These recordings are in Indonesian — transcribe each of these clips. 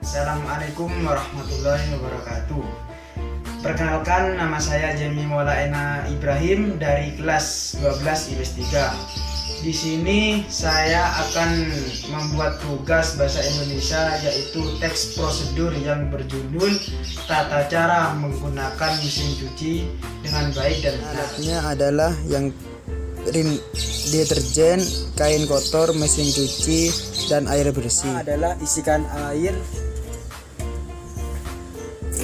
Assalamualaikum warahmatullahi wabarakatuh. Perkenalkan, nama saya Jemi Molaena Ibrahim dari kelas 12 IPS 3. Di sini saya akan membuat tugas bahasa Indonesia, yaitu teks prosedur yang berjudul tata cara menggunakan mesin cuci dengan baik dan benar. Alatnya adalah yang deterjen, kain kotor, mesin cuci, dan air bersih. Adalah isikan air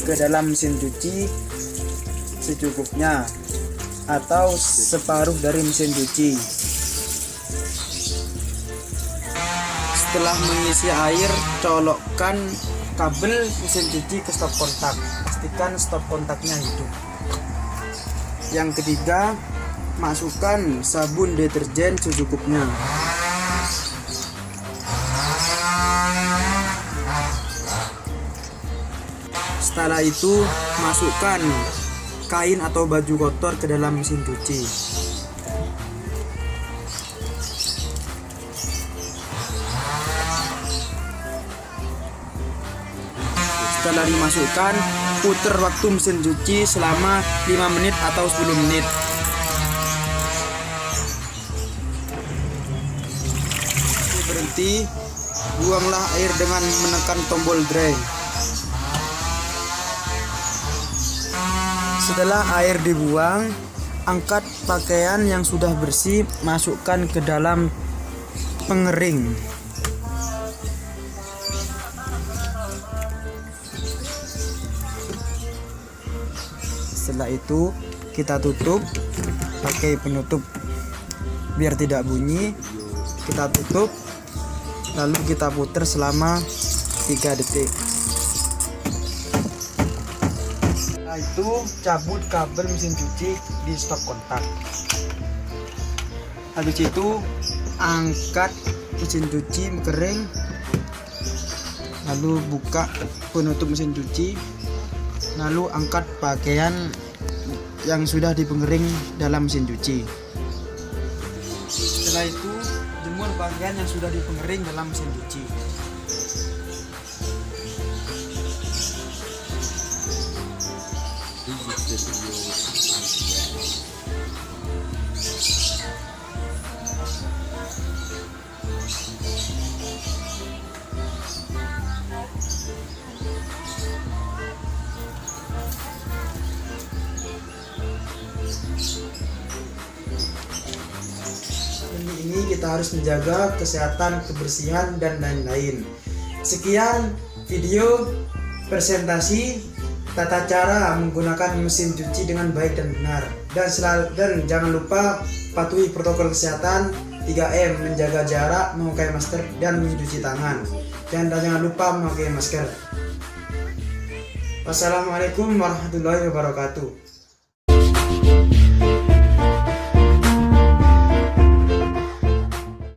ke dalam mesin cuci secukupnya atau separuh dari mesin cuci. Setelah mengisi air, colokkan kabel mesin cuci ke stop kontak. Pastikan stop kontaknya hidup. Yang ketiga, masukkan sabun deterjen secukupnya. Setelah itu, masukkan kain atau baju kotor ke dalam mesin cuci. Setelah dimasukkan, putar waktu mesin cuci selama 5 menit atau 10 menit. Berhenti, buanglah air dengan menekan tombol drain. Setelah air dibuang, angkat pakaian yang sudah bersih, masukkan ke dalam pengering. Setelah itu, kita tutup pakai penutup biar tidak bunyi. Kita tutup, lalu kita putar selama 3 detik. Setelah itu, cabut kabel mesin cuci di stop kontak. Habis itu, angkat mesin cuci kering, lalu buka penutup mesin cuci, lalu angkat pakaian yang sudah dipengering dalam mesin cuci. Setelah itu, jemur pakaian yang sudah dipengering dalam mesin cuci. Ini kita harus menjaga kesehatan, kebersihan, dan lain-lain. Sekian video presentasi tata cara menggunakan mesin cuci dengan baik dan benar. Dan jangan lupa patuhi protokol kesehatan 3M, menjaga jarak, memakai masker, dan mencuci tangan. Dan jangan lupa memakai masker. Wassalamualaikum warahmatullahi wabarakatuh.